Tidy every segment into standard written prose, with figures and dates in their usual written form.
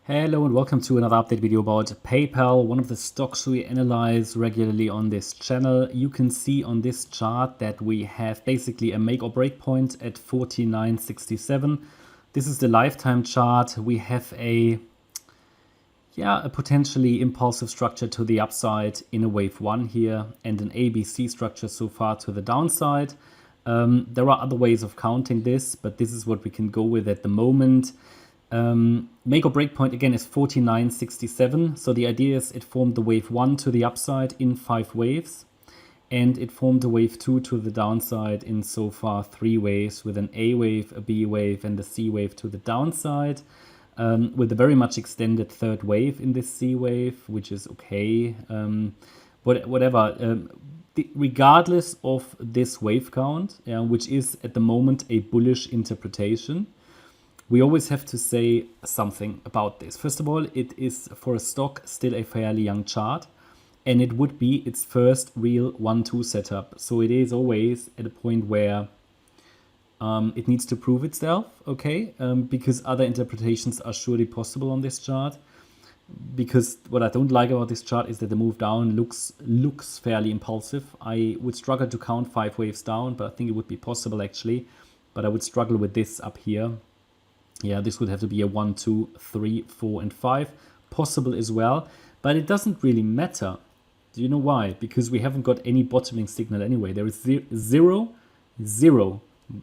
Hello and welcome to another update video about PayPal, one of the stocks we analyze regularly on this channel. You can see on this chart that we have basically a make or break point at 49.67. This is the lifetime chart. We have a potentially impulsive structure to the upside in a wave 1 here and an ABC structure so far to the downside. There are other ways of counting this, but this is what we can go with at the moment. Make or break point again is 49.67. So the idea is it formed the wave 1 to the upside in 5 waves, and it formed the wave 2 to the downside in so far 3 waves, with an A wave, a B wave, and a C wave to the downside, with a very much extended third wave in this C wave, which is okay. Regardless of this wave count, which is at the moment a bullish interpretation, we always have to say something about this. First of all, it is for a stock still a fairly young chart, and it would be its first real 1-2 setup. So it is always at a point where it needs to prove itself, okay? Because other interpretations are surely possible on this chart. Because what I don't like about this chart is that the move down looks fairly impulsive. I would struggle to count 5 waves down, but I think it would be possible actually. But I would struggle with this up here. Yeah, this would have to be a 1, 2, 3, 4, and 5. Possible as well, but it doesn't really matter. Do you know why? Because we haven't got any bottoming signal anyway. There is zero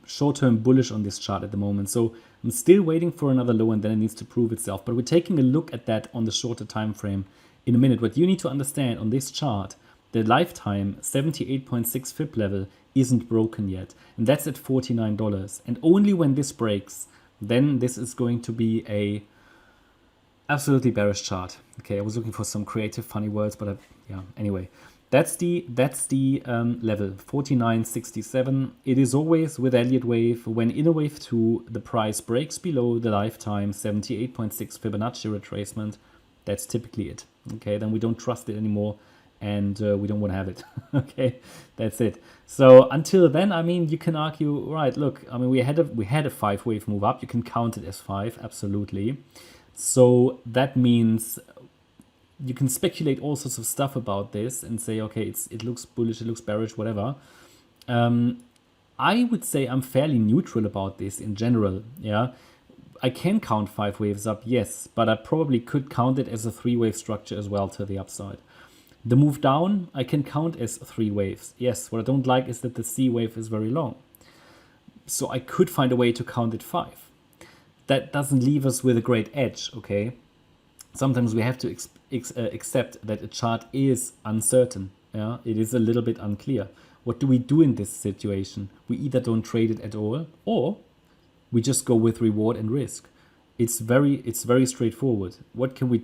short-term bullish on this chart at the moment. So I'm still waiting for another low, and then it needs to prove itself. But we're taking a look at that on the shorter time frame in a minute. What you need to understand on this chart, the lifetime 78.6 FIB level isn't broken yet, and that's at $49. And only when this breaks, then this is going to be a absolutely bearish chart. Okay, I was looking for some creative, funny words, but anyway, that's the level 49.67. It is always with Elliott wave when in a wave 2 the price breaks below the lifetime 78.6 Fibonacci retracement. That's typically it. Okay, then we don't trust it anymore, and we don't want to have it. Okay, that's it. So until then, I mean, you can argue, right, look, I mean, we had a 5-wave move up. You can count it as 5, absolutely. So that means you can speculate all sorts of stuff about this and say, okay, it looks bullish, it looks bearish, whatever. I would say I'm fairly neutral about this in general, yeah. I can count 5 waves up, yes, but I probably could count it as a 3-wave structure as well to the upside. The move down, I can count as 3 waves. Yes, what I don't like is that the C wave is very long. So I could find a way to count it 5. That doesn't leave us with a great edge, okay? Sometimes we have to accept that a chart is uncertain. Yeah, it is a little bit unclear. What do we do in this situation? We either don't trade it at all, or we just go with reward and risk. It's very straightforward. What can we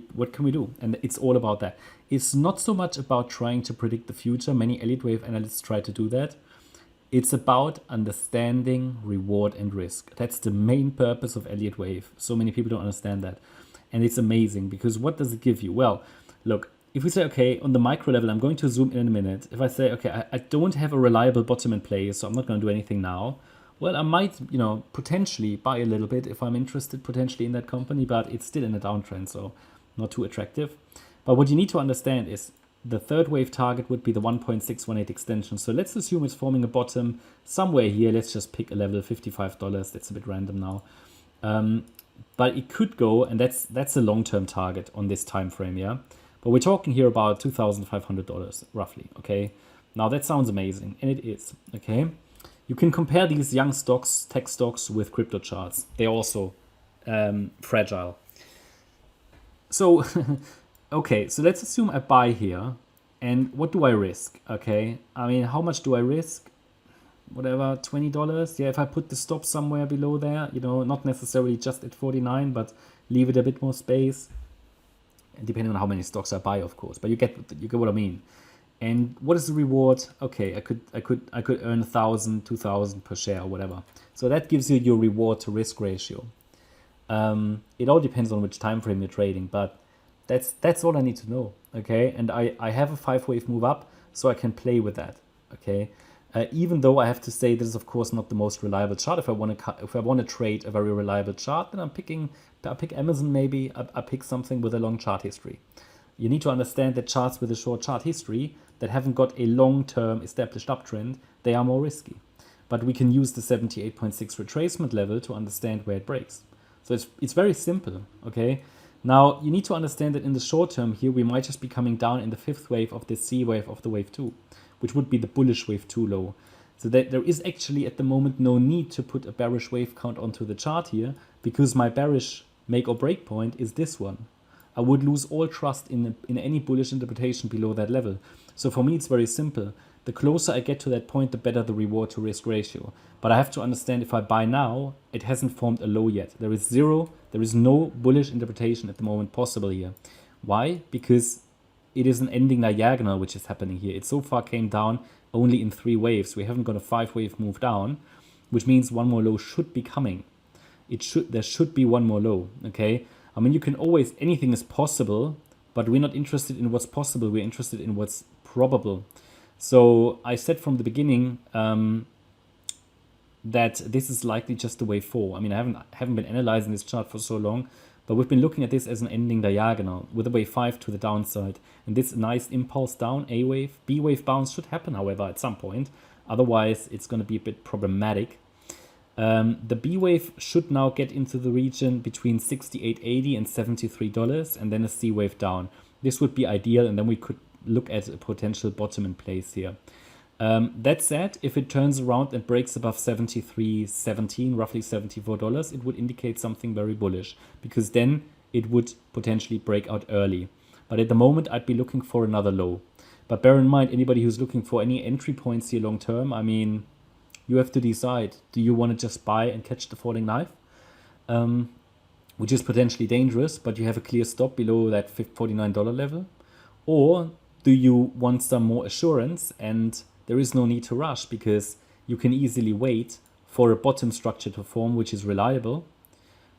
do? And it's all about that. It's not so much about trying to predict the future. Many Elliott wave analysts try to do that. It's about understanding reward and risk. That's the main purpose of Elliott wave. So many people don't understand that. And it's amazing because what does it give you? Well, look, if we say, okay, on the micro level, I'm going to zoom in a minute. If I say, okay, I don't have a reliable bottom in place, so I'm not going to do anything now. Well, I might, potentially buy a little bit if I'm interested potentially in that company, but it's still in a downtrend, so not too attractive. But what you need to understand is the third wave target would be the 1.618 extension. So let's assume it's forming a bottom somewhere here. Let's just pick a level, $55. That's a bit random now. But it could go, and that's a long-term target on this time frame, yeah? But we're talking here about $2,500 roughly, okay? Now that sounds amazing, and it is, okay? You can compare these young stocks, tech stocks, with crypto charts. They're also fragile. So, okay, so let's assume I buy here. And what do I risk? Okay, I mean, how much do I risk? Whatever, $20. Yeah, if I put the stop somewhere below there, not necessarily just at 49, but leave it a bit more space. Depending on how many stocks I buy, of course. But you get what I mean. And what is the reward? Okay, I could earn 1,000, 2,000 per share or whatever. So that gives you your reward to risk ratio. It all depends on which time frame you're trading, but that's all I need to know. Okay, and I have a 5-wave move up, so I can play with that. Okay, Even though I have to say this is of course not the most reliable chart. If I want to trade a very reliable chart, then I pick Amazon maybe. I pick something with a long chart history. You need to understand that charts with a short chart history that haven't got a long-term established uptrend, they are more risky. But we can use the 78.6 retracement level to understand where it breaks. So it's very simple, okay? Now, you need to understand that in the short term here, we might just be coming down in the fifth wave of this C wave of the wave 2, which would be the bullish wave 2 low. So that there is actually at the moment no need to put a bearish wave count onto the chart here, because my bearish make or break point is this one. I would lose all trust in any bullish interpretation below that level. So for me, it's very simple. The closer I get to that point, the better the reward to risk ratio. But I have to understand if I buy now, it hasn't formed a low yet. There is no bullish interpretation at the moment possible here. Why? Because it is an ending diagonal which is happening here. It so far came down only in 3 waves. We haven't got a 5-wave move down, which means one more low should be coming. There should be one more low, okay? I mean, you can always, anything is possible, but we're not interested in what's possible. We're interested in what's probable. So I said from the beginning that this is likely just a wave 4. I mean, I haven't been analyzing this chart for so long, but we've been looking at this as an ending diagonal with a wave 5 to the downside. And this nice impulse down, A wave, B wave bounce should happen, however, at some point. Otherwise, it's going to be a bit problematic. The B wave should now get into the region between $68.80 and $73, and then a C wave down. This would be ideal, and then we could look at a potential bottom in place here. That said, if it turns around and breaks above $73.17, roughly $74, it would indicate something very bullish, because then it would potentially break out early. But at the moment, I'd be looking for another low. But bear in mind, anybody who's looking for any entry points here long term, I mean, you have to decide. Do you want to just buy and catch the falling knife? Which is potentially dangerous, but you have a clear stop below that $49 level. Or do you want some more assurance, and there is no need to rush because you can easily wait for a bottom structure to form, which is reliable,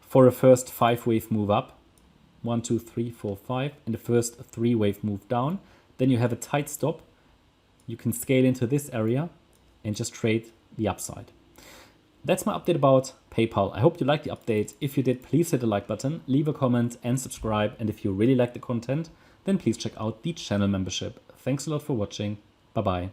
for a first 5-wave move up, 1, 2, 3, 4, 5, and the first 3-wave move down. Then you have a tight stop. You can scale into this area and just trade the upside. That's my update about PayPal. I hope you liked the update. If you did, please hit the like button, leave a comment and subscribe. And if you really like the content, then please check out the channel membership. Thanks a lot for watching. Bye-bye.